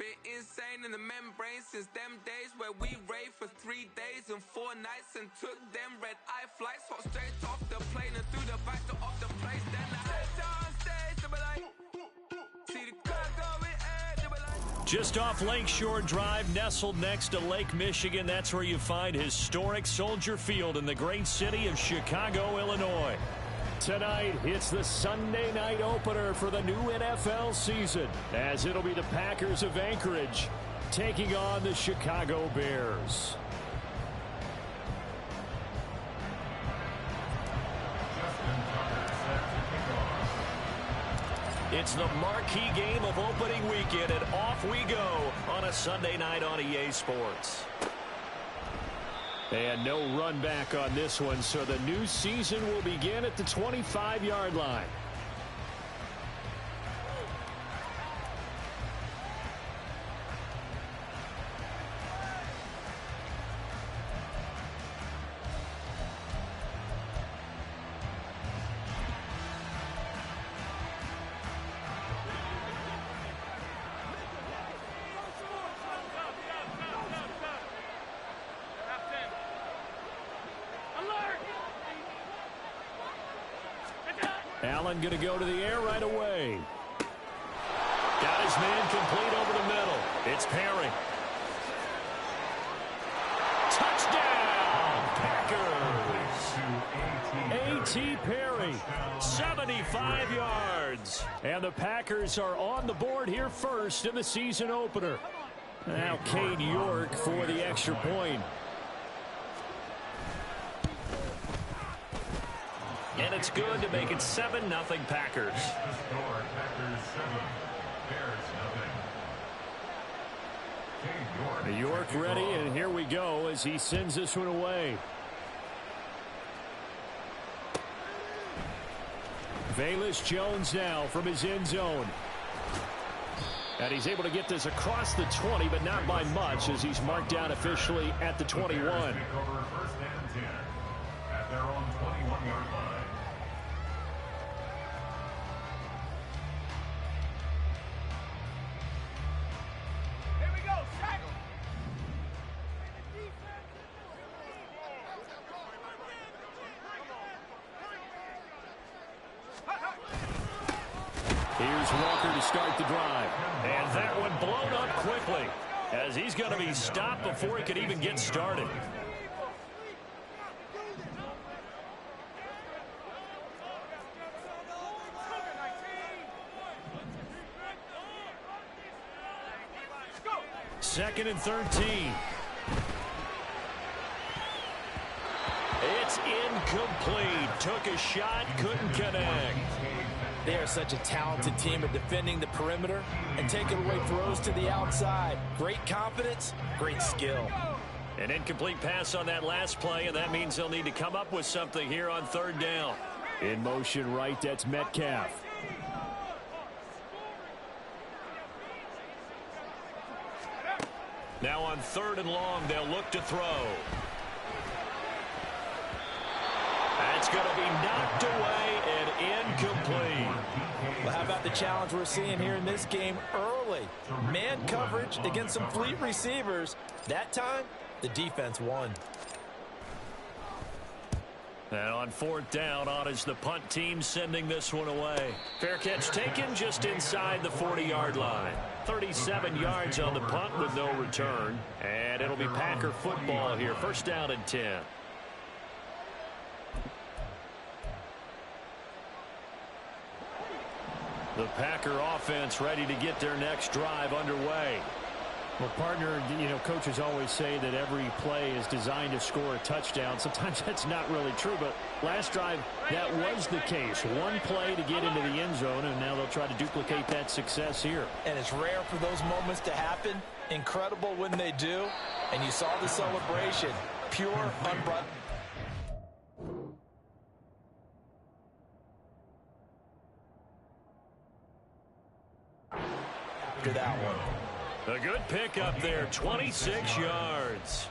Been insane in the membrane since them days where we raved for 3 days and 4 nights and took them red-eye flights. Hot straight off the plane and through the back door of the place. Then I head downstairs to be like, see the crowd going air to be like. Just off Lakeshore Drive, nestled next to Lake Michigan, that's where you find historic Soldier Field in the great city of Chicago, Illinois. Tonight, it's the Sunday night opener for the new NFL season, as it'll be the Packers of Anchorage taking on the Chicago Bears. It's the marquee game of opening weekend, and off we go on a Sunday night on EA Sports. And no run back on this one, so the new season will begin at the 25-yard line. Allen going to go to the air right away. Got his man complete over the middle. It's Perry. Touchdown, Packers. A.T. Perry, 75 yards. And the Packers are on the board here first in the season opener. Now Cade York for the extra point. And it's good to make it 7-0 Packers. York ready, and here we go as he sends this one away. Velus Jones now from his end zone. And he's able to get this across the 20, but not by much, as he's marked down officially at the 21. First and 10 at their own 21-yard line. Here's Walker to start the drive. And that one blown up quickly, as he's going to be stopped before he could even get started. Second and 13. It's incomplete. Took a shot, couldn't connect. They are such a talented team at defending the perimeter and taking away throws to the outside. Great confidence, great skill. An incomplete pass on that last play, and that means they'll need to come up with something here on third down. In motion right, that's Metcalf. Now on third and long, they'll look to throw. That's going to be knocked away and incomplete. Well, how about the challenge we're seeing here in this game early? Man coverage against some fleet receivers. That time, the defense won. And on fourth down, on is the punt team sending this one away. Fair catch taken just inside the 40-yard line. 37 yards on the punt with no return. And it'll be Packer football here. First down and 10. The Packer offense ready to get their next drive underway. Well, partner, coaches always say that every play is designed to score a touchdown. Sometimes that's not really true, but last drive, that was the case. One play to get into the end zone, and now they'll try to duplicate that success here. And it's rare for those moments to happen. Incredible when they do. And you saw the celebration. Pure, unbroken. After that one. A good pickup there, 26 yards.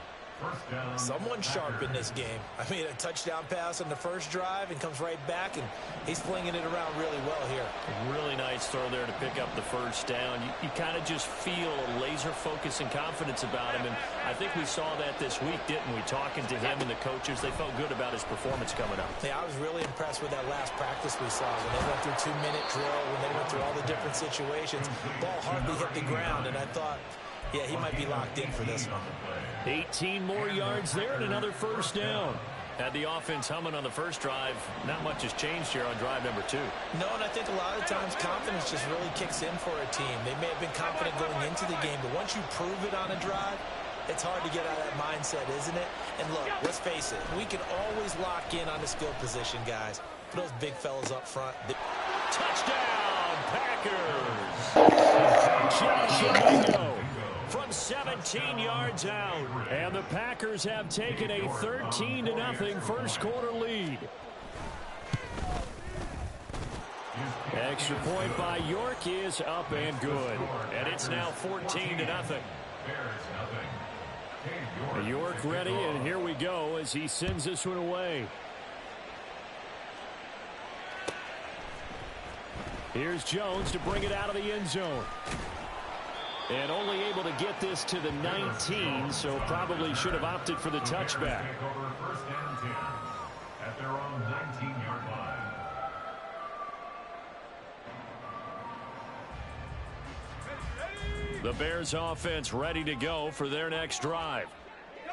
Someone sharp in this game. I mean, a touchdown pass on the first drive and comes right back, and he's flinging it around really well here. Really nice nice throw there to pick up the first down. You kind of just feel a laser focus and confidence about him, and I think we saw that this week, didn't we? Talking to him and the coaches, they felt good about his performance coming up. Yeah, I was really impressed with that last practice we saw when they went through 2-minute drill, when they went through all the different situations. Ball hardly hit the ground, and I thought, yeah, he might be locked in for this one. 18 more yards there and another first down. Had the offense humming on the first drive. Not much has changed here on drive number 2. No, and I think a lot of times confidence just really kicks in for a team. They may have been confident going into the game, but once you prove it on a drive, it's hard to get out of that mindset, isn't it? And look, let's face it, we can always lock in on the skill position, guys. For those big fellas up front. Touchdown, Packers! Josh Domingo from 17 yards out. And the Packers have taken a 13-0 first quarter lead. Extra point by York is up and good. And it's now 14-0. York ready, and here we go as he sends this one away. Here's Jones to bring it out of the end zone. And only able to get this to the 19, so probably should have opted for the touchback. First and 10 at their own 19-yard line. The Bears offense ready to go for their next drive.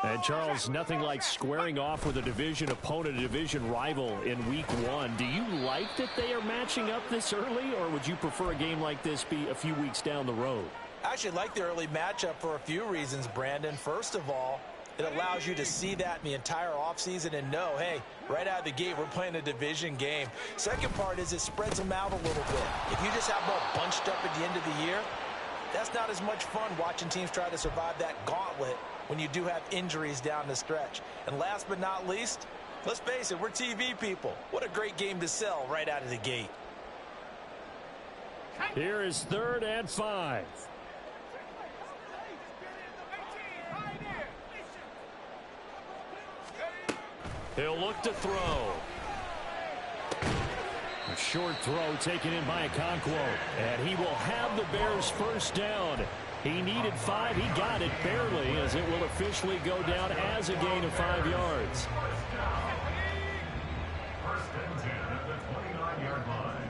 And Charles, nothing like squaring off with a division opponent, a division rival in week 1. Do you like that they are matching up this early, or would you prefer a game like this be a few weeks down the road? I actually like the early matchup for a few reasons, Brandon. First of all, it allows you to see that in the entire offseason and know, hey, right out of the gate, we're playing a division game. Second part is it spreads them out a little bit. If you just have them all bunched up at the end of the year, that's not as much fun watching teams try to survive that gauntlet when you do have injuries down the stretch. And last but not least, let's face it, we're TV people. What a great game to sell right out of the gate. Here is 3rd and 5. He'll look to throw. A short throw taken in by Okonkwo. And he will have the Bears first down. He needed 5. He got it barely, as it will officially go down as a gain of 5 yards. First and 10 at the 29-yard line.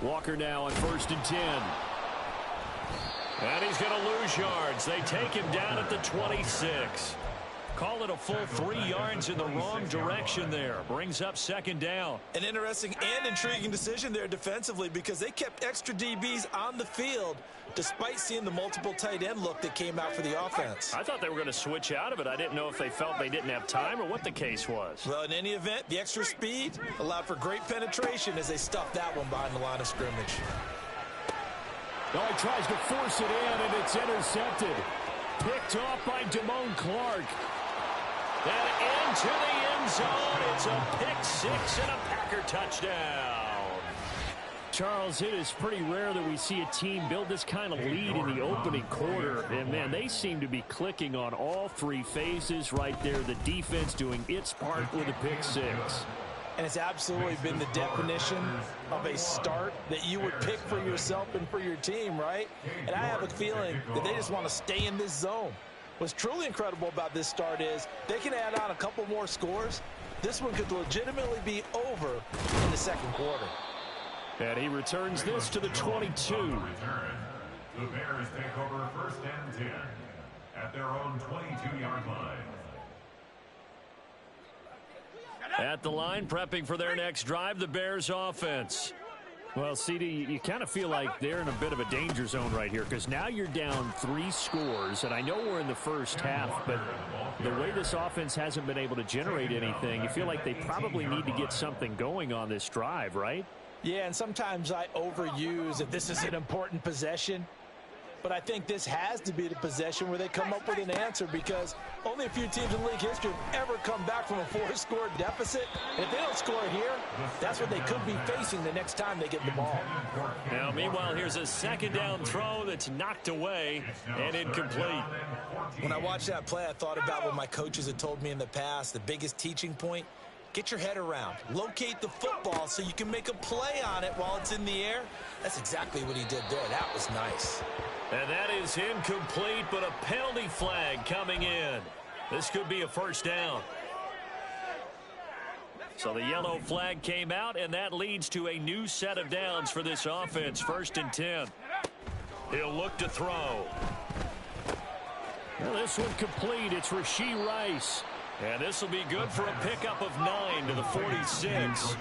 Walker now on 1st and 10. And he's going to lose yards. They take him down at the 26. Call it a full 3 yards in the wrong direction there. Brings up 2nd down. An interesting and intriguing decision there defensively, because they kept extra DBs on the field despite seeing the multiple tight end look that came out for the offense. I thought they were going to switch out of it. I didn't know if they felt they didn't have time or what the case was. Well, in any event, the extra speed allowed for great penetration as they stuffed that one behind the line of scrimmage. Oh, he tries to force it in, and it's intercepted. Picked off by Damone Clark. And into the end zone. It's a pick 6 and a Packer touchdown. Charles, it is pretty rare that we see a team build this kind of lead in the opening quarter. And, man, they seem to be clicking on all 3 phases right there. The defense doing its part with a pick 6. And it's absolutely been the definition of a start that you would pick for yourself and for your team, right? And I have a feeling that they just want to stay in this zone. What's truly incredible about this start is they can add on a couple more scores. This one could legitimately be over in the second quarter. And he returns this to the 22. The Bears take over 1st and 10 at their own 22-yard line. At the line, prepping for their next drive, the Bears offense. Well, CD, you kind of feel like they're in a bit of a danger zone right here, because now you're down 3 scores, and I know we're in the first half, but the way this offense hasn't been able to generate anything, you feel like they probably need to get something going on this drive, right? Yeah, and sometimes I overuse if this is an important possession. But I think this has to be the possession where they come up with an answer, because only a few teams in league history have ever come back from a 4-score deficit. And if they don't score here, that's what they could be facing the next time they get the ball. Now, meanwhile, here's a 2nd down throw that's knocked away and incomplete. When I watched that play, I thought about what my coaches had told me in the past. The biggest teaching point, Get your head around. Locate the football so you can make a play on it while it's in the air. That's exactly what he did there. That was nice. And that is incomplete, but a penalty flag coming in. This could be a first down. So the yellow flag came out, and that leads to a new set of downs for this offense. 1st and 10. He'll look to throw. Well, this one complete. It's Rashee Rice. And this will be good for a pickup of 9 to the 46.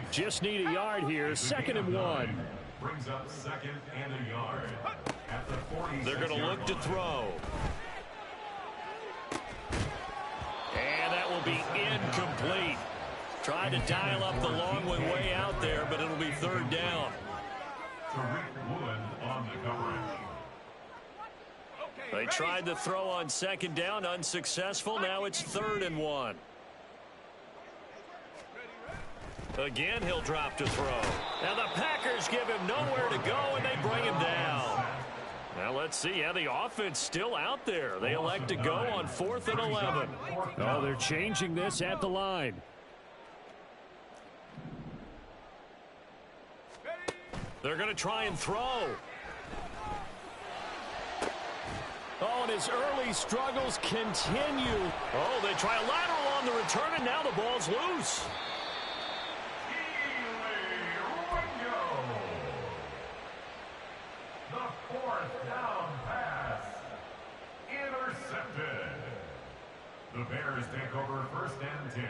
Just need a yard here. 2nd and 1. Brings up 2nd and a yard. At the 46 They're going to look to throw. And that will be incomplete. Tried to dial up the long one way out there, but it'll be 3rd down. Tariq Woolen on the coverage. They tried to throw on 2nd down, unsuccessful. Now it's 3rd and 1. Again, he'll drop to throw. Now the Packers give him nowhere to go, and they bring him down. Now let's see. Yeah, the offense still out there. They elect to go on 4th and 11. Oh, they're changing this at the line. They're going to try and throw. Oh, and his early struggles continue. Oh, they try a lateral on the return, and now the ball's loose. The 4th down pass. Intercepted. The Bears take over 1st and 10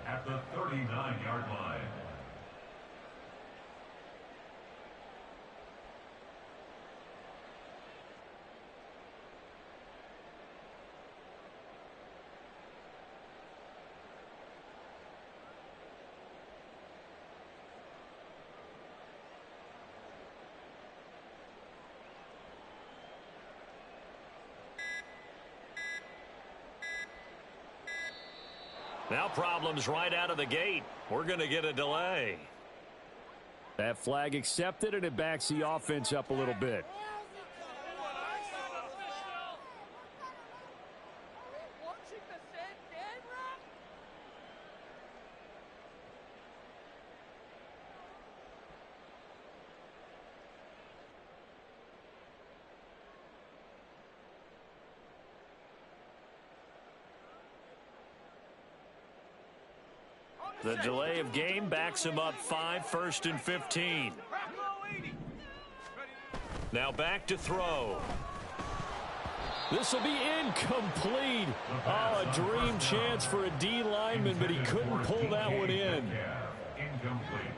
at the 39-yard line. Now problems right out of the gate. We're going to get a delay. That flag accepted, and it backs the offense up a little bit. The delay of game backs him up 5, 1st and 15. Now back to throw. This will be incomplete. Oh, a dream chance for a D lineman, but he couldn't pull that one in.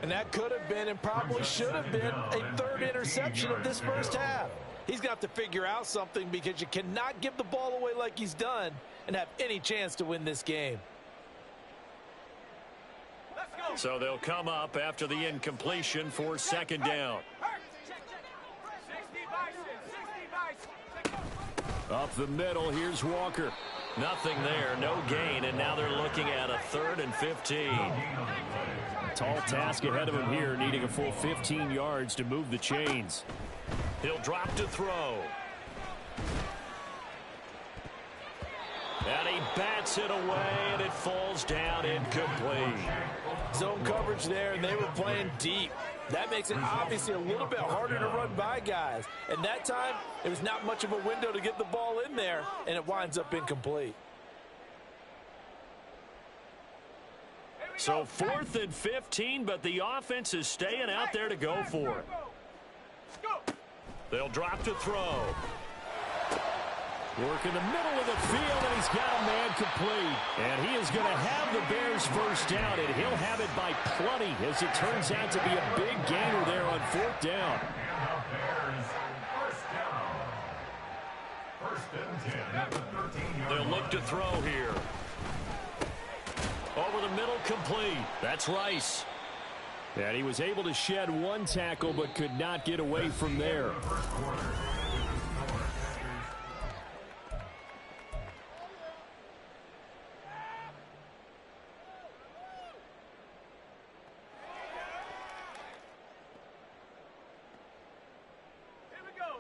And that could have been and probably should have been a 3rd interception of this 1st half. He's got to figure out something because you cannot give the ball away like he's done and have any chance to win this game. So they'll come up after the incompletion for 2nd down. Up the middle, here's Walker. Nothing there, no gain, and now they're looking at a 3rd and 15. Tall task ahead of him here, needing a full 15 yards to move the chains. He'll drop to throw. And he bats it away, and it falls down incomplete. Zone coverage there, and they were playing deep. That makes it obviously a little bit harder to run by guys. And that time, it was not much of a window to get the ball in there, and it winds up incomplete. So 4th and 15, but the offense is staying out there to go for it. They'll drop to throw. Work in the middle of the field, and he's got a man complete. And he is going to have the Bears 1st down, and he'll have it by plenty, as it turns out to be a big gainer there on 4th down. And the Bears 1st down. 1st and 10 at the 13-yard line. They'll look to throw here. Over the middle, complete. That's Rice. And he was able to shed one tackle, but could not get away from there. First quarter.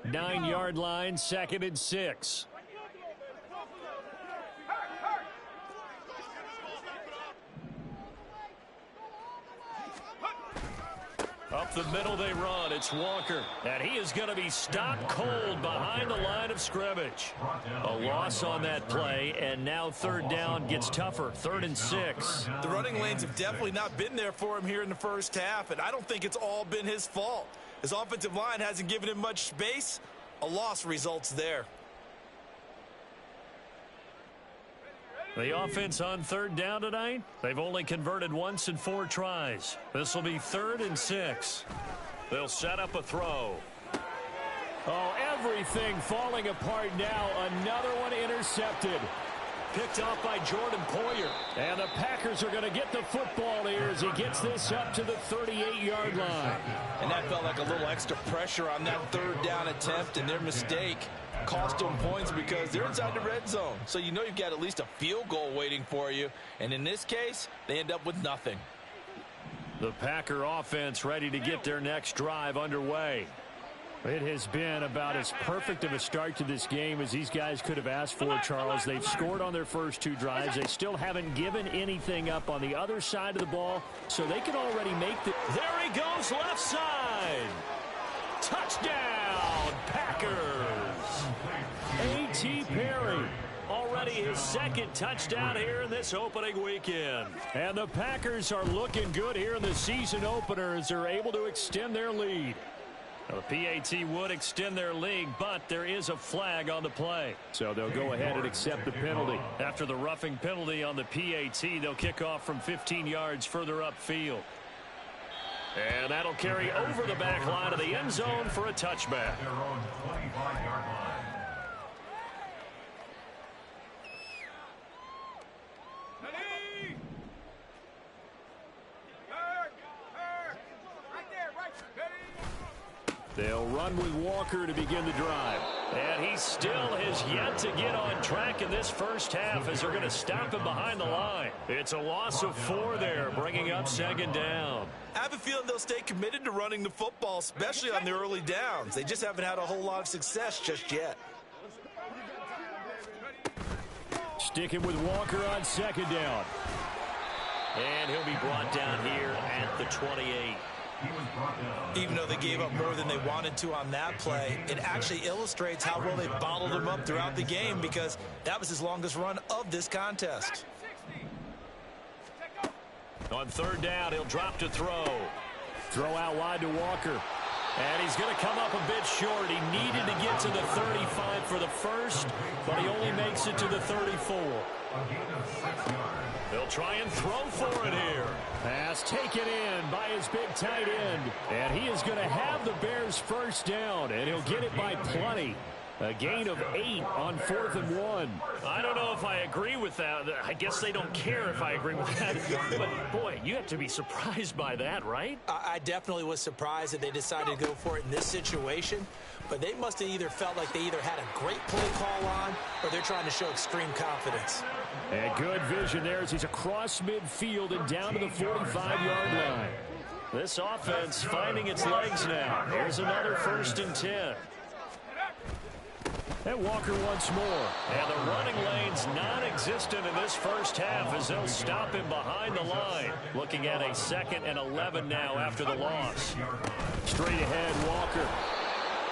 Nine-yard line, 2nd and 6. Up the middle they run. It's Walker. And he is going to be stopped cold behind the line of scrimmage. A loss on that play, and now third down gets tougher. 3rd and 6. The running lanes have definitely not been there for him here in the first half, and I don't think it's all been his fault. His offensive line hasn't given him much space. A loss results there. The offense on 3rd down tonight, they've only converted once in 4 tries. This will be 3rd and 6. They'll set up a throw. Oh, everything falling apart now. Another one intercepted. Picked off by Jordan Poyer. And the Packers are going to get the football here as he gets this up to the 38-yard line. And that felt like a little extra pressure on that 3rd down attempt, and their mistake cost them points because they're inside the red zone. So you know you've got at least a field goal waiting for you. And in this case, they end up with nothing. The Packer offense ready to get their next drive underway. It has been about as perfect of a start to this game as these guys could have asked for, Charles. They've scored on their first 2 drives. They still haven't given anything up on the other side of the ball, so they can already make the... There he goes, left side. Touchdown, Packers. A.T. Perry, already his 2nd touchdown here in this opening weekend. And the Packers are looking good here in the season opener as they're able to extend their lead. Now, the PAT would extend their lead, but there is a flag on the play. So they'll go ahead and accept the penalty. After the roughing penalty on the PAT, they'll kick off from 15 yards further upfield. And that'll carry over the back line of the end zone for a touchback. Their own 25-yard line. They'll run with Walker to begin the drive. And he still has yet to get on track in this first half as they're going to stop him behind the line. It's a loss of 4 there, bringing up 2nd down. I have a feeling they'll stay committed to running the football, especially on the early downs. They just haven't had a whole lot of success just yet. Sticking with Walker on 2nd down. And he'll be brought down here at the 28. Even though they gave up more than they wanted to on that play, it actually illustrates how well they bottled him up throughout the game because that was his longest run of this contest. On 3rd down, he'll drop to throw. Throw out wide to Walker. And he's going to come up a bit short. He needed to get to the 35 for the first, but he only makes it to the 34. They'll try and throw for it here. Pass taken in by his big tight end. And he is going to have the Bears first down, and he'll get it by plenty. A gain of 8 on 4th and 1. I don't know if I agree with that. I guess they don't care if I agree with that. But, boy, you have to be surprised by that, right? I definitely was surprised that they decided to go for it in this situation. But they must have either felt like they either had a great play call on or they're trying to show extreme confidence. And good vision there as he's across midfield and down to the 45-yard line. This offense finding its legs now. Here's another 1st and 10. And Walker once more. And the running lane's non-existent in this first half as they'll stop him behind the line. Looking at a 2nd and 11 now after the loss. Straight ahead, Walker.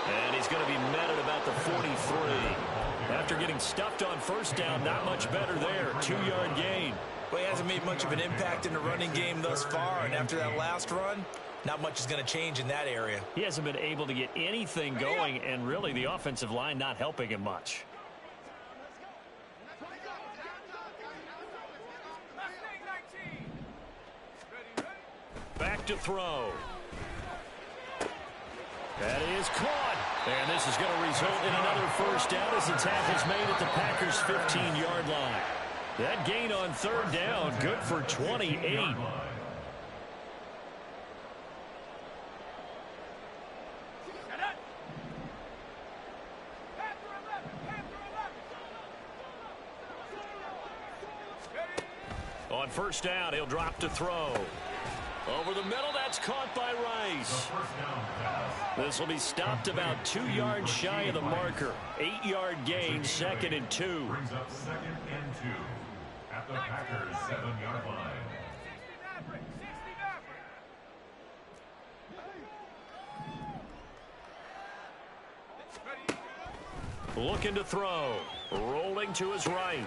And he's going to be met at about the 43. After getting stuffed on 1st down, not much better there. 2-yard gain. Well, he hasn't made much of an impact in the running game thus far, and after that last run, not much is going to change in that area. He hasn't been able to get anything going, and really the offensive line not helping him much. Back to throw. That is caught. And this is going to result in another 1st down as the tackle's made at the Packers' 15-yard line. That gain on 3rd down, good for 28. On 1st down, he'll drop to throw. Over the middle, that's caught by Rice. This will be stopped about 2 yards shy of the marker. 8-yard gain, 2nd and 2. Brings up 2nd and 2 at the Packers' 7-yard line. Looking to throw. Rolling to his right.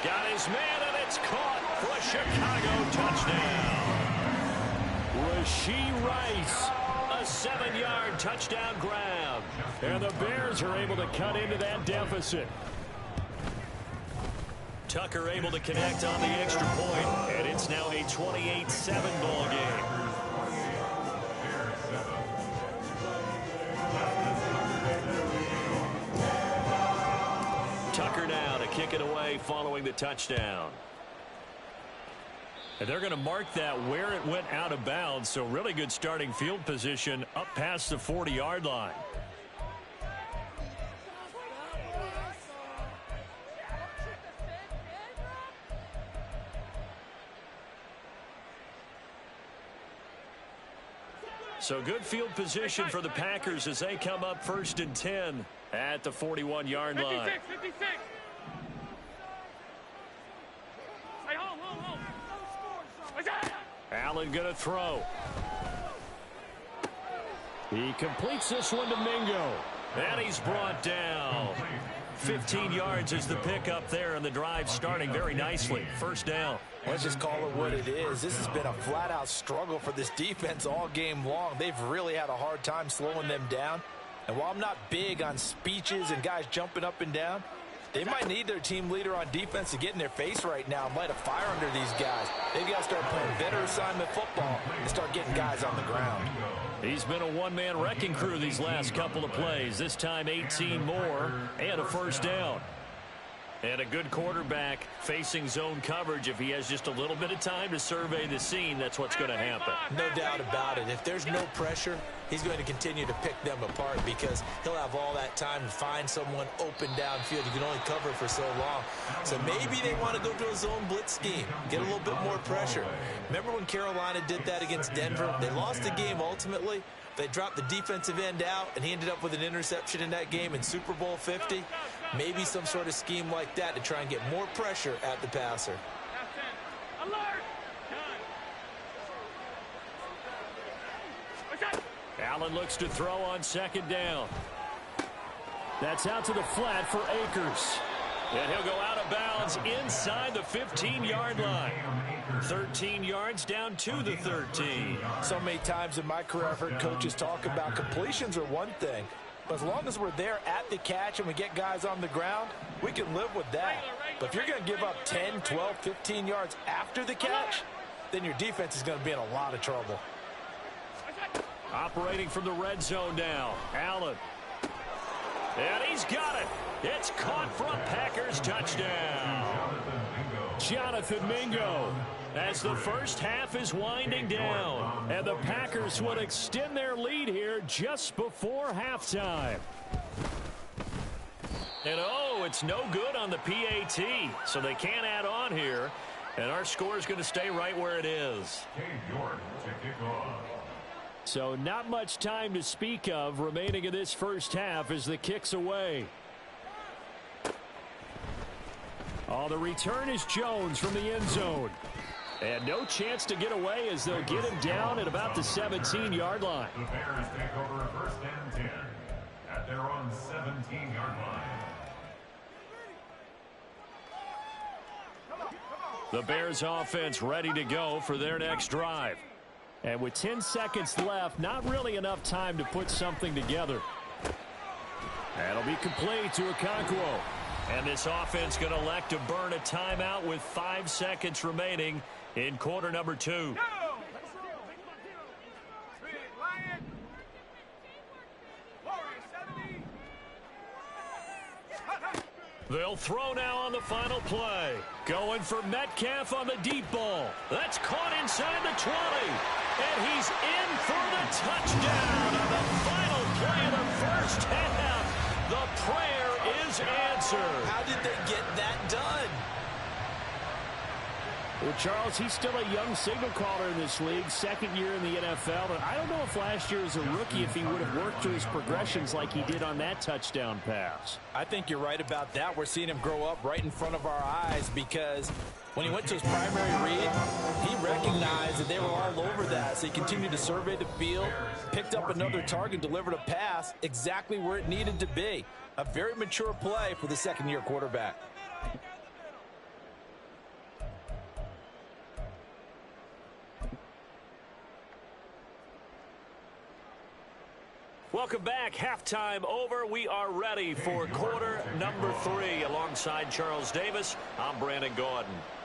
Got his man, and it's caught for a Chicago touchdown. Rashee Rice, a 7-yard touchdown grab. And the Bears are able to cut into that deficit. Tucker able to connect on the extra point, and it's now a 28-7 ball game. Tucker now to kick it away following the touchdown. And they're going to mark that where it went out of bounds, so really good starting field position up past the 40-yard line. So good field position for the Packers as they come up 1st and 10 at the 41-yard line. 56. Hey, hold. Allen going to throw. He completes this one to Mingo. And he's brought down. 15 yards is the pickup there, and the drive starting very nicely. First down. Let's just call it what it is. This has been a flat-out struggle for this defense all game long. They've really had a hard time slowing them down. And while I'm not big on speeches and guys jumping up and down, they might need their team leader on defense to get in their face right now and light a fire under these guys. They've got to start playing better assignment football and start getting guys on the ground. He's been a one-man wrecking crew these last couple of plays. This time 18 more and a first down. And a good quarterback facing zone coverage. If he has just a little bit of time to survey the scene, that's what's going to happen. No doubt about it. If there's no pressure, he's going to continue to pick them apart because he'll have all that time to find someone open downfield. You can only cover for so long. So maybe they want to go to a zone blitz scheme, get a little bit more pressure. Remember when Carolina did that against Denver? They lost the game ultimately. They dropped the defensive end out, and he ended up with an interception in that game in Super Bowl 50. Maybe some sort of scheme like that to try and get more pressure at the passer. Alert! Allen looks to throw on second down. That's out to the flat for Akers. And he'll go out of bounds inside the 15-yard line. 13 yards down to the 13. So many times in my career I've heard coaches talk about completions are one thing. But as long as we're there at the catch and we get guys on the ground, we can live with that. But if you're going to give up 10, 12, 15 yards after the catch, then your defense is going to be in a lot of trouble. Operating from the red zone now. Allen. And he's got it. It's caught for a Packers touchdown. Jonathan Mingo. As the first half is winding down. And the Packers would extend their lead here just before halftime. And oh, it's no good on the PAT. So they can't add on here. And our score is going to stay right where it is. So not much time to speak of remaining in this first half as the kick's away. Oh, the return is Jones from the end zone. And no chance to get away as they'll get him down at about the 17-yard line. The Bears take over 1st and 10 at their own 17-yard line. The Bears offense ready to go for their next drive. And with 10 seconds left, not really enough time to put something together. That'll be complete to Okonkwo. And this offense going to elect to burn a timeout with 5 seconds remaining in quarter number 2. They'll throw now on the final play. Going for Metcalf on the deep ball. That's caught inside the 20. And he's in for the touchdown on the final play of the first half. The prayer is answered. How did they get that done? Well, Charles, he's still a young signal caller in this league, second year in the NFL. But I don't know if last year as a rookie, if he would have worked through his progressions like he did on that touchdown pass. I think you're right about that. We're seeing him grow up right in front of our eyes because when he went to his primary read, he recognized that they were all over that. So he continued to survey the field, picked up another target, delivered a pass exactly where it needed to be. A very mature play for the second-year quarterback. Welcome back. Halftime over. We are ready for quarter number 3. Alongside Charles Davis, I'm Brandon Gaudin.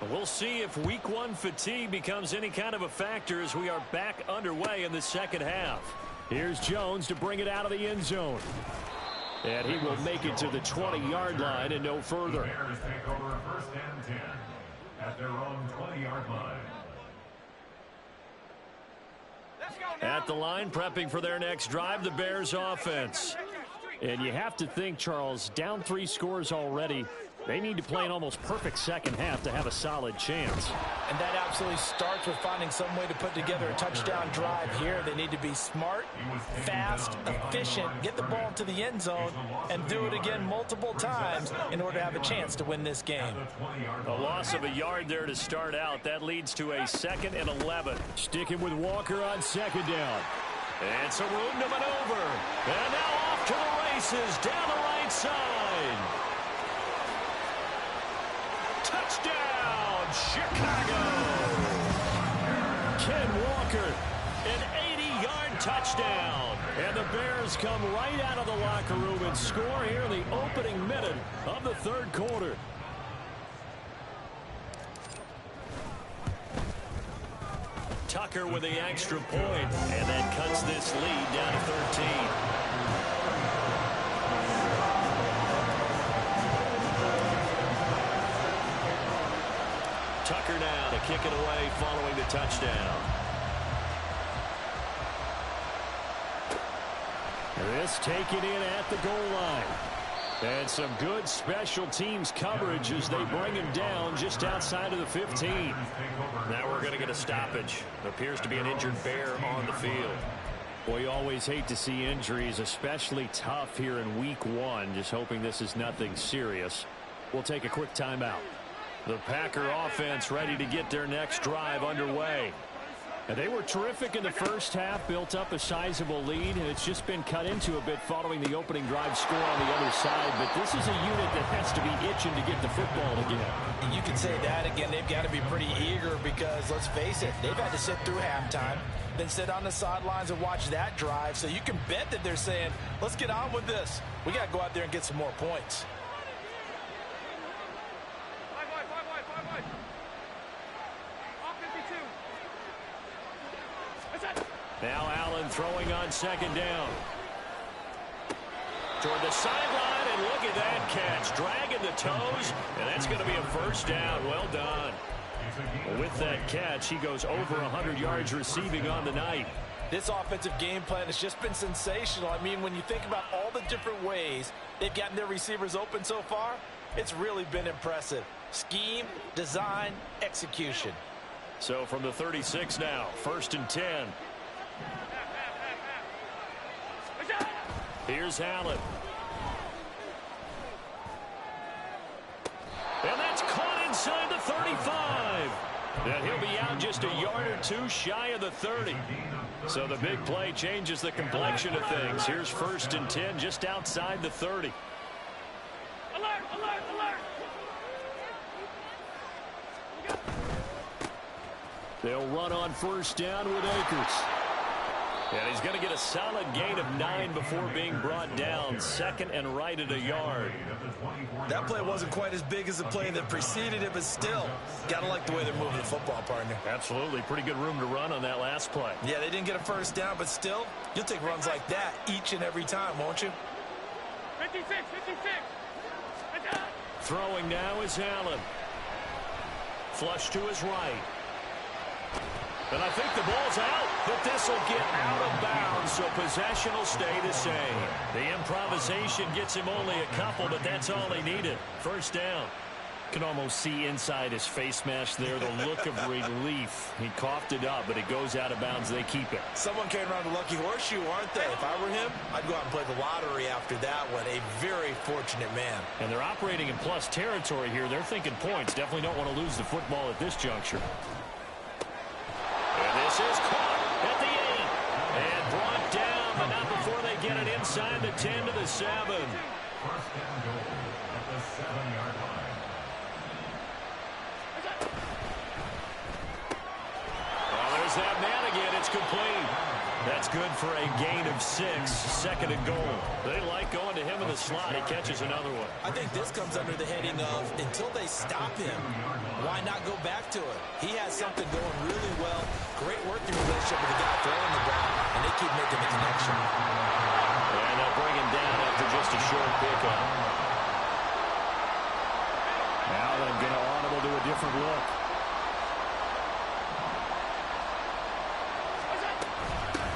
We'll see if week 1 fatigue becomes any kind of a factor as we are back underway in the second half. Here's Jones to bring it out of the end zone. And he will make it to the 20-yard line and no further. The Bears take over first and 10 at their own 20-yard line. At the line, prepping for their next drive, the Bears offense. And you have to think, Charles, down 3 scores already. They need to play an almost perfect second half to have a solid chance. And that absolutely starts with finding some way to put together a touchdown drive here. They need to be smart, fast, efficient, get the ball to the end zone, and do it again multiple times in order to have a chance to win this game. A loss of a yard there to start out. That leads to a 2nd and 11. Sticking with Walker on second down. And some room to maneuver. And now off to the races down the right side. Touchdown, Chicago! Ken Walker, an 80-yard touchdown. And the Bears come right out of the locker room and score here in the opening minute of the third quarter. Tucker with the extra point, and that cuts this lead down to 13. Tucker now to kick it away following the touchdown. This taken in at the goal line. And some good special teams coverage as they bring him down just outside of the 15. Now we're going to get a stoppage. Appears to be an injured Bear on the field. Boy, you always hate to see injuries, especially tough here in week 1. Just hoping this is nothing serious. We'll take a quick timeout. The Packer offense ready to get their next drive underway. And they were terrific in the first half, built up a sizable lead, and it's just been cut into a bit following the opening drive score on the other side. But this is a unit that has to be itching to get the football again. And you can say that again. They've got to be pretty eager because, let's face it, they've had to sit through halftime, then sit on the sidelines and watch that drive. So you can bet that they're saying, let's get on with this. We got to go out there and get some more points. Now Allen throwing on second down. Toward the sideline, and look at that catch. Dragging the toes, and that's going to be a first down. Well done. With that catch, he goes over 100 yards receiving on the night. This offensive game plan has just been sensational. I mean, when you think about all the different ways they've gotten their receivers open so far, it's really been impressive. Scheme, design, execution. So from the 36 now, 1st and 10. Here's Allen. And that's caught inside the 35. And he'll be out just a yard or 2 shy of the 30. So the big play changes the complexion of things. Here's 1st and 10 just outside the 30. Alert, alert, alert. They'll run on 1st down with Akers. And he's going to get a solid gain of 9 before being brought down. 2nd and right at a yard. That play wasn't quite as big as the play that preceded it, but still, got to like the way they're moving the football, partner. Absolutely. Pretty good room to run on that last play. Yeah, they didn't get a 1st down, but still, you'll take runs like that each and every time, won't you? 56, 56. Throwing now is Allen. Flush to his right. And I think the ball's out, but this will get out of bounds, so possession will stay the same. The improvisation gets him only a couple, but that's all he needed. 1st down. Can almost see inside his face mask there the look of relief. He coughed it up, but it goes out of bounds. They keep it. Someone came around the lucky horseshoe, aren't they? If I were him, I'd go out and play the lottery after that one. A very fortunate man. And they're operating in plus territory here. They're thinking points. Definitely don't want to lose the football at this juncture. And this is caught at the 8. And brought down, but not before they get it inside the 10 to the 7. First and goal at the 7-yard line. There's that man again. It's complete. That's good for a gain of 6. Second and goal. They like going to him in the slot. He catches another one. I think this comes under the heading of until they stop him, why not go back to it? He has something going really well. Great working relationship with the guy throwing the ball, and they keep making the connection. And they'll bring him down after just a short pickup. Now they're going to audible to a different look.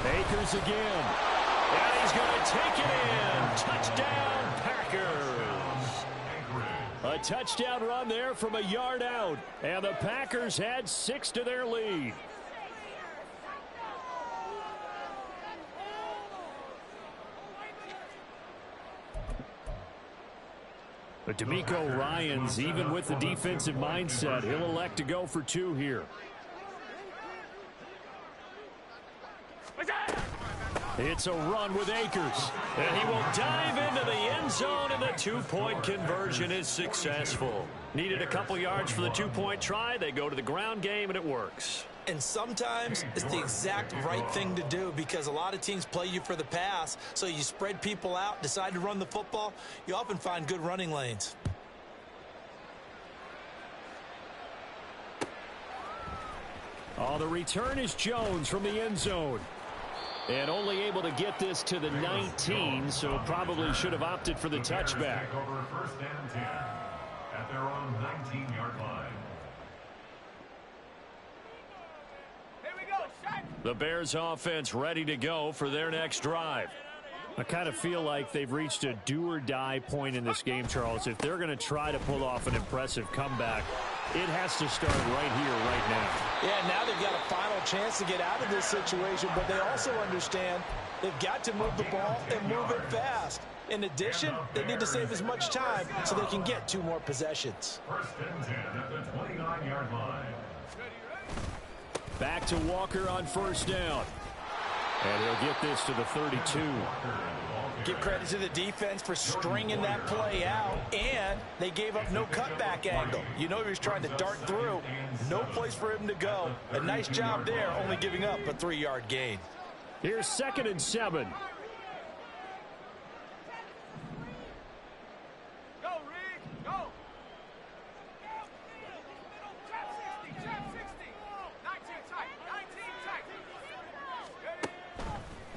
Akers again. And he's going to take it in. Touchdown, Packers. A touchdown run there from a yard out. And the Packers had 6 to their lead. But D'Amico Ryans, even with the defensive mindset, he'll elect to go for 2 here. It's a run with Akers. And he will dive into the end zone, and the 2-point conversion is successful. Needed a couple yards for the 2-point try. They go to the ground game, and it works. And sometimes it's the exact right thing to do because a lot of teams play you for the pass. So you spread people out, decide to run the football. You often find good running lanes. Oh, the return is Jones from the end zone. And only able to get this to the 19, so probably should have opted for the touchback. Over first and 10 at their own 19-yard line. Here we go, shot. The Bears offense ready to go for their next drive. I kind of feel like they've reached a do-or-die point in this game, Charles. If they're going to try to pull off an impressive comeback, it has to start right here, right now. Yeah, now they've got a final chance to get out of this situation, but they also understand they've got to move the ball and move it fast. In addition, they need to save as much time so they can get 2 more possessions. First and 10 at the 29-yard line. Back to Walker on first down. And he'll get this to the 32. Give credit to the defense for stringing that play out, and they gave up no cutback angle. You know he was trying to dart through. No place for him to go. A nice job there, only giving up a 3-yard gain. Here's 2nd and 7. Go, Reed, go. Trap 60, trap 60. 19 tight, 19 tight.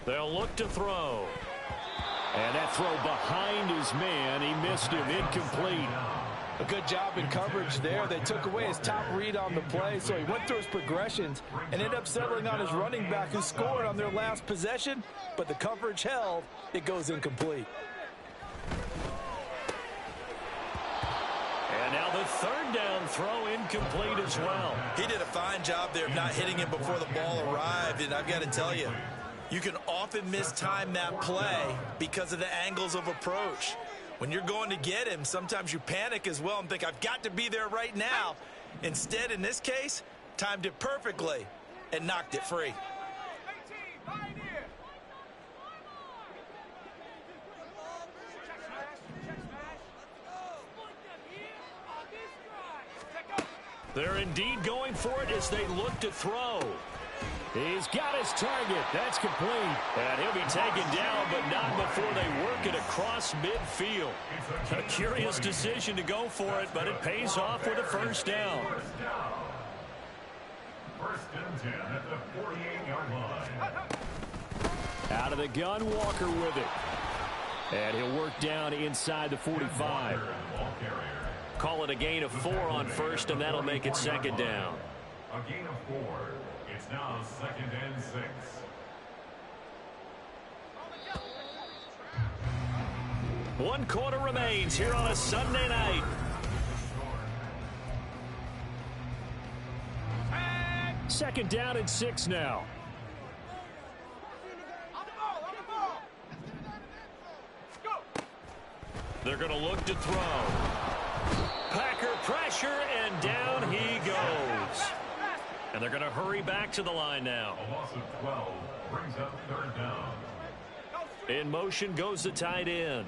They'll look to throw. And that throw behind his man. He missed him. Incomplete. A good job in coverage there. They took away his top read on the play, so he went through his progressions and ended up settling on his running back who scored on their last possession, but the coverage held. It goes incomplete. And now the 3rd down throw incomplete as well. He did a fine job there of not hitting him before the ball arrived, and I've got to tell you, you can often mistime that play because of the angles of approach. When you're going to get him, sometimes you panic as well and think, I've got to be there right now. Instead, in this case, timed it perfectly and knocked it free. 18, right here. Check smash, check smash. They're indeed going for it as they look to throw. He's got his target. That's complete. And he'll be taken down, but not before they work it across midfield. A curious decision to go for it, but it pays off with a first down. First and 10 at the 48-yard line. Out of the gun, Walker with it. And he'll work down inside the 45. Call it a gain of 4 on first, and that'll make it 2nd down. A gain of 4. It's now 2nd and 6. One quarter remains here on a Sunday night. Second down and 6 now. On the ball, on the ball. Go. They're going to look to throw. Packer pressure, and down he goes. And they're going to hurry back to the line now. A loss of 12 brings up third down. In motion goes the tight end.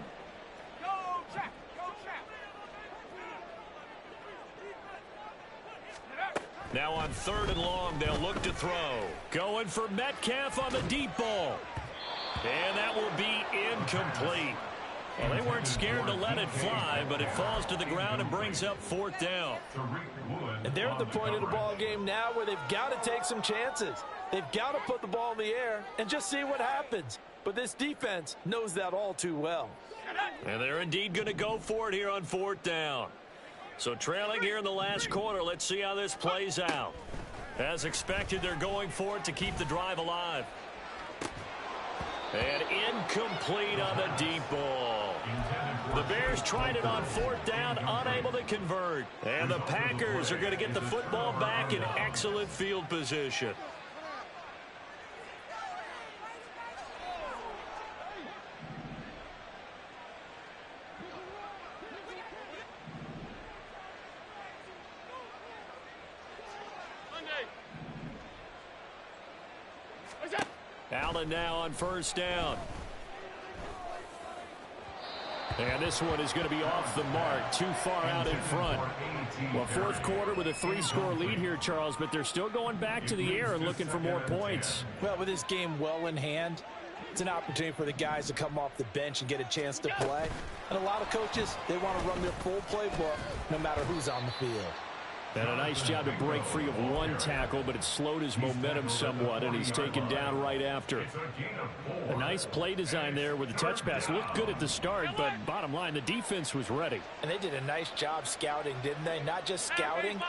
Go, Jack. Go, Jack. Now on 3rd and long, they'll look to throw. Going for Metcalf on the deep ball. And that will be incomplete. Well, they weren't scared to let it fly, but it falls to the ground and brings up 4th down. And they're at the point of the ball game now where they've got to take some chances. They've got to put the ball in the air and just see what happens. But this defense knows that all too well. And they're indeed going to go for it here on 4th down. So trailing here in the last quarter, let's see how this plays out. As expected, they're going for it to keep the drive alive. And incomplete on the deep ball. The Bears tried it on 4th down, unable to convert. And the Packers are going to get the football back in excellent field position. Allen now on 1st down. And this one is going to be off the mark, too far out in front. Well, 4th quarter with a 3-score lead here, Charles, but they're still going back to the air and looking for more points. Well, with this game well in hand, it's an opportunity for the guys to come off the bench and get a chance to play. And a lot of coaches, they want to run their full playbook no matter who's on the field. And a nice job to break free of one tackle, but it slowed his momentum somewhat, and he's taken down right after. A nice play design there with the touch pass. Looked good at the start, but bottom line, the defense was ready. And they did a nice job scouting, didn't they? Not just scouting,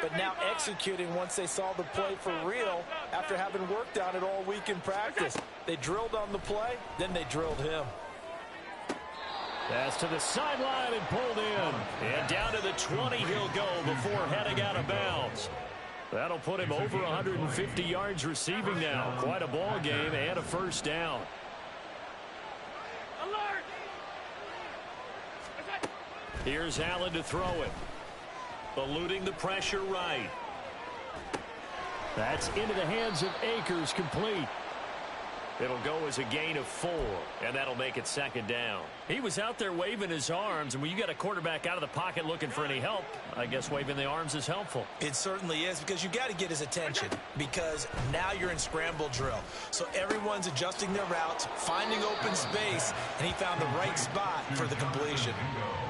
but now executing once they saw the play for real after having worked on it all week in practice. They drilled on the play, then they drilled him. Pass to the sideline and pulled in. And down to the 20 he'll go before heading out of bounds. That'll put him over 150 yards receiving now. Quite a ball game and a 1st down. Alert! Here's Allen to throw it. Eluding the pressure right. That's into the hands of Akers, complete. It'll go as a gain of 4, and that'll make it 2nd down. He was out there waving his arms, and when you got a quarterback out of the pocket looking for any help, I guess waving the arms is helpful. It certainly is, because you got to get his attention, because now you're in scramble drill. So everyone's adjusting their routes, finding open space, and he found the right spot for the completion.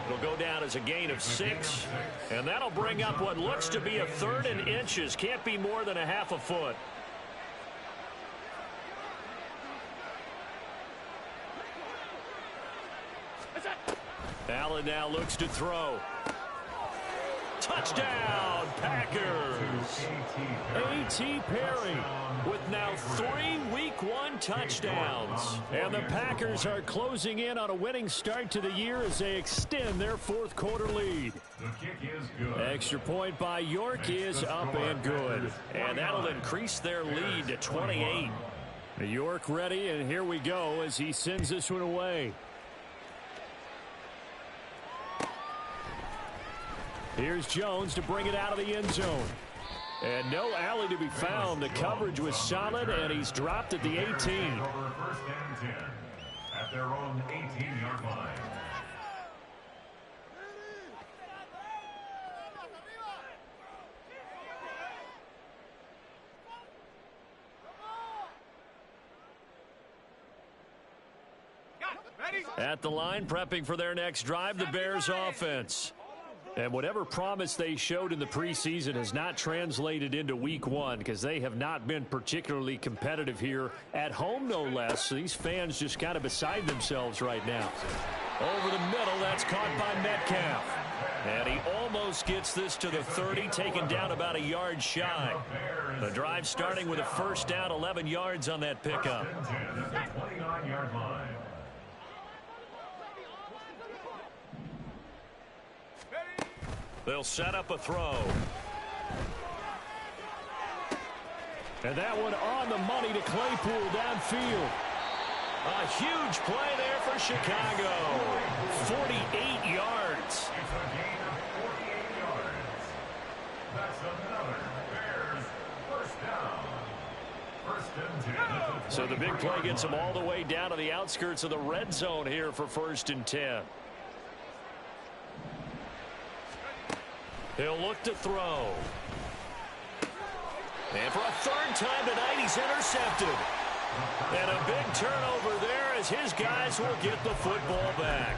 It'll go down as a gain of 6, and that'll bring up what looks to be a 3rd and inches. Can't be more than a half a foot. Allen now looks to throw. Touchdown, Packers. A.T. Perry with now 3 Week 1 touchdowns. And the Packers are closing in on a winning start to the year as they extend their 4th quarter lead. The kick is good. Extra point by York is up and good. And that'll increase their lead to 28. York ready, and here we go as he sends this one away. Here's Jones to bring it out of the end zone. And no alley to be found. The coverage was solid, and he's dropped at the 18. Over 1st and 10 at their own 18-yard line. At the line, prepping for their next drive, the Bears offense. And whatever promise they showed in the preseason has not translated into Week 1 because they have not been particularly competitive here at home, no less. So these fans just kind of beside themselves right now. Over the middle, that's caught by Metcalf. And he almost gets this to the 30, taken down about a yard shy. The drive starting with a 1st down, 11 yards on that pickup. 10 at the 29-yard line. They'll set up a throw. And that one on the money to Claypool downfield. A huge play there for Chicago. 48 yards. It's a gain of 48 yards. That's another Bears first down. First and 10. So the big play gets them all the way down to the outskirts of the red zone here for 1st and 10. He'll look to throw. And for a 3rd time tonight, he's intercepted. And a big turnover there as his guys will get the football back.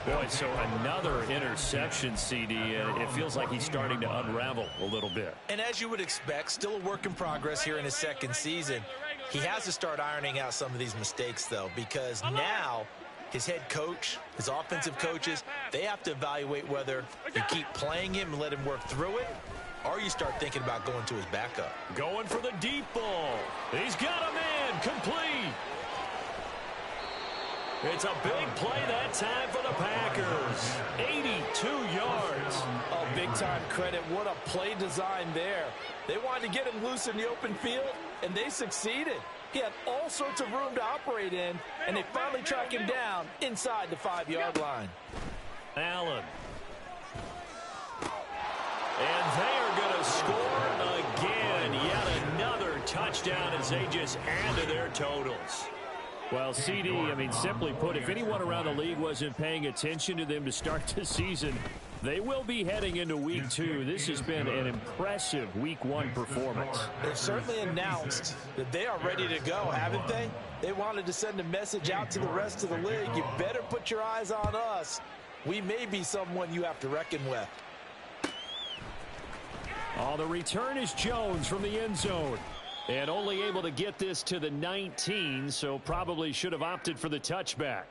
Boy, so another interception, CD. It feels like he's starting to unravel a little bit. And as you would expect, still a work in progress here in his 2nd season. He has to start ironing out some of these mistakes, though, because now his head coach, his offensive coaches, they have to evaluate whether you keep playing him and let him work through it, or you start thinking about going to his backup. Going for the deep ball. He's got a man. Complete. It's a big play that time for the Packers. 82 yards. Oh, big-time credit. What a play design there. They wanted to get him loose in the open field, and they succeeded. He had all sorts of room to operate in, and they finally track him down inside the 5-yard line. Allen. And they are going to score again. Yet another touchdown as they just add to their totals. Well, CD, I mean, simply put, if anyone around the league wasn't paying attention to them to start the season, they will be heading into Week 2. This has been an impressive Week 1 performance. They've certainly announced that they are ready to go, haven't they? They wanted to send a message out to the rest of the league. You better put your eyes on us. We may be someone you have to reckon with. Oh, the return is Jones from the end zone. And only able to get this to the 19, so probably should have opted for the touchback.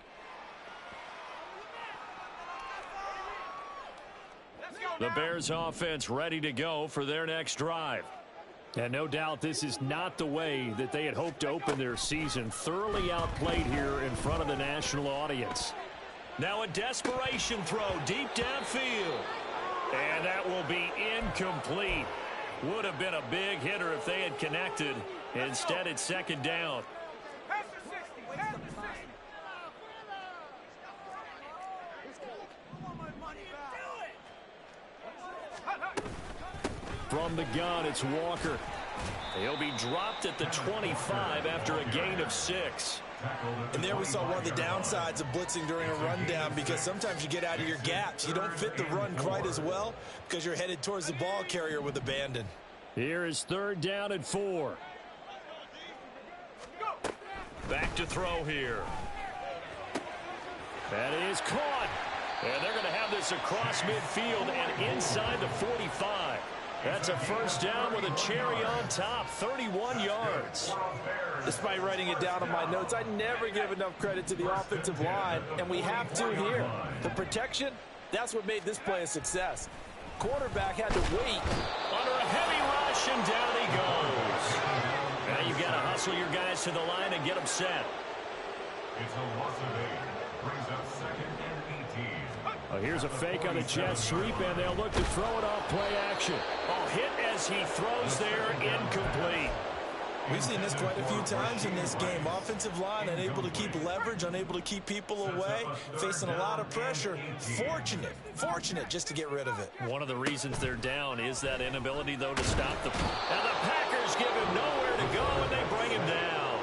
The Bears offense ready to go for their next drive. And no doubt this is not the way that they had hoped to open their season. Thoroughly outplayed here in front of the national audience. Now a desperation throw deep downfield. And that will be incomplete. Would have been a big hitter if they had connected. Instead, it's 2nd down. From the gun, it's Walker. He'll be dropped at the 25 after a gain of 6. And there we saw one of the downsides of blitzing during a rundown, because sometimes you get out of your gaps. You don't fit the run quite as well because you're headed towards the ball carrier with abandon. Here is 3rd down and 4. Back to throw here. That is caught. And they're going to have this across midfield and inside the 45. That's a 1st down with a cherry on top, 31 yards. Despite writing it down on my notes, I never give enough credit to the offensive line, and we have to here. The protection, that's what made this play a success. Quarterback had to wait. Under a heavy rush, and down he goes. Now you've got to hustle your guys to the line and get them set. It's a loss of 8. Brings up 2nd and 18. Here's a fake on the jet sweep, and they'll look to throw it off play action. Hit as he throws there, incomplete. We've seen this quite a few times in this game. Offensive line unable to keep leverage, unable to keep people away, facing a lot of pressure. Fortunate just to get rid of it. One of the reasons they're down is that inability, though, to stop the... And the Packers give him nowhere to go, and they bring him down.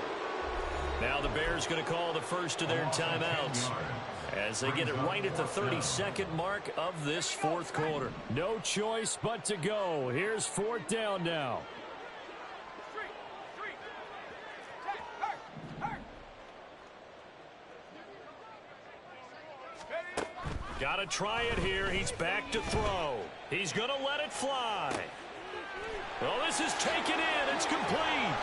Now the Bears going to call the first of their timeouts as they get it right at the 32nd mark of this 4th quarter. No choice but to go. Here's 4th down now. Got to try it here. He's back to throw. He's going to let it fly. Well, this is taken in. It's complete.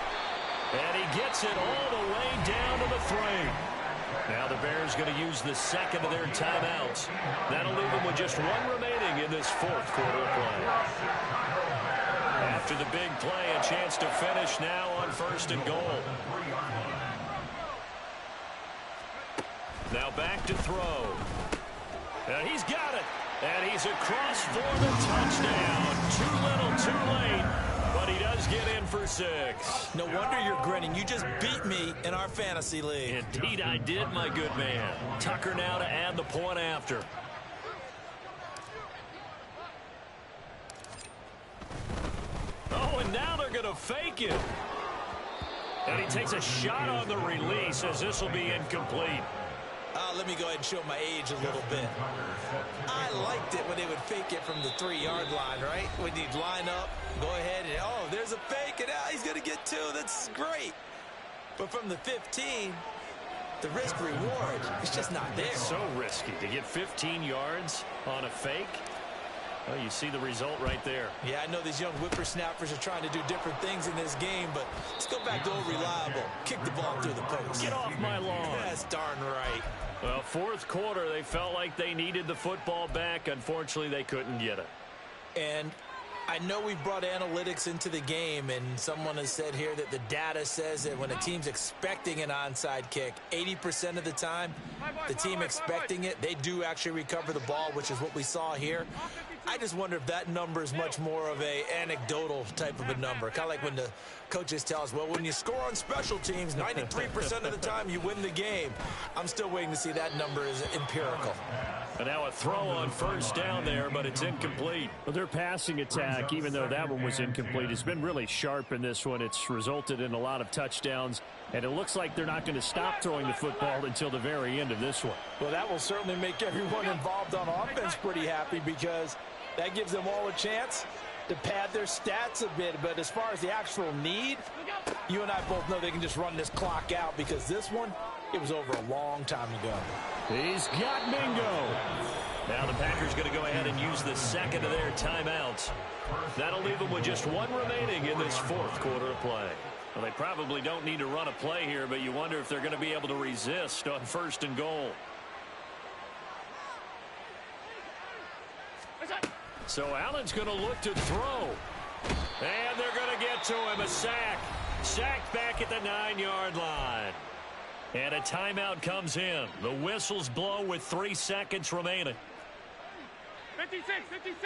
And he gets it all the way down to the 3. Now the Bears going to use the 2nd of their timeouts. That'll leave them with just 1 remaining in this 4th quarter of play. After the big play, a chance to finish now on 1st and goal. Now back to throw. And he's got it. And he's across for the touchdown. Too little, too late. But But he does get in for 6. No wonder you're grinning. You just beat me in our fantasy league. Indeed I did, my good man. Tucker now to add the point after. Oh, and now they're going to fake it. And he takes a shot on the release as this will be incomplete. Let me go ahead and show my age a little bit. I liked it when they would fake it from the 3-yard line, right? When you'd line up, go ahead, and oh, there's a fake, and he's going to get 2. That's great. But from the 15, the risk-reward, it's just not there. So risky to get 15 yards on a fake. Well, you see the result right there. Yeah, I know these young whippersnappers are trying to do different things in this game, but let's go back to old reliable. Kick the ball through the post. Get off my lawn. That's darn right. Well, fourth quarter, they felt like they needed the football back. Unfortunately, they couldn't get it. And I know we've brought analytics into the game, and someone has said here that the data says that when a team's expecting an onside kick, 80% of the time, the team expecting it, they do actually recover the ball, which is what we saw here. I just wonder if that number is much more of a anecdotal type of a number. Kind of like when the coaches tell us, well, when you score on special teams, 93% of the time you win the game. I'm still waiting to see that number is empirical. And now a throw on first down there, but it's incomplete. Well, their passing attack, even though that one was incomplete, has been really sharp in this one. It's resulted in a lot of touchdowns, and it looks like they're not going to stop throwing the football until the very end of this one. Well, that will certainly make everyone involved on offense pretty happy, because that gives them all a chance to pad their stats a bit. But as far as the actual need, you and I both know they can just run this clock out, because this one, it was over a long time ago. He's got bingo. Now the Packers going to go ahead and use the second of their timeouts. That'll leave them with just 1 remaining in this fourth quarter of play. Well, they probably don't need to run a play here, but you wonder if they're going to be able to resist on 1st and goal. So Allen's going to look to throw. And they're going to get to him. A sack. Sacked back at the 9-yard line. And a timeout comes in. The whistles blow with 3 seconds remaining. 56, 56.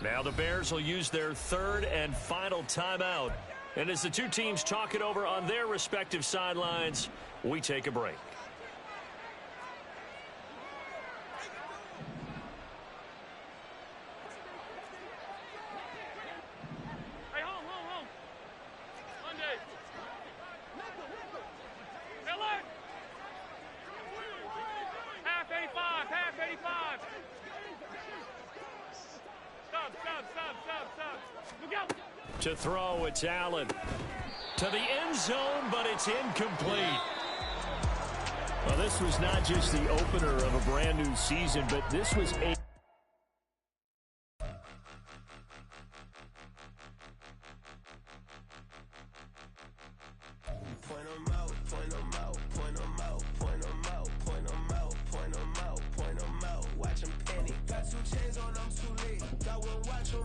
Now the Bears will use their 3rd and final timeout. And as the two teams talk it over on their respective sidelines, we take a break. Hey, home. Monday. Miller. Half 85. Stop. Look out. To throw, it's Allen. To the end zone, but it's incomplete. Well, this was not just the opener of a brand new season, but this was a... Watch them penny. Got 2 chains on, I'm too late. Got one watch on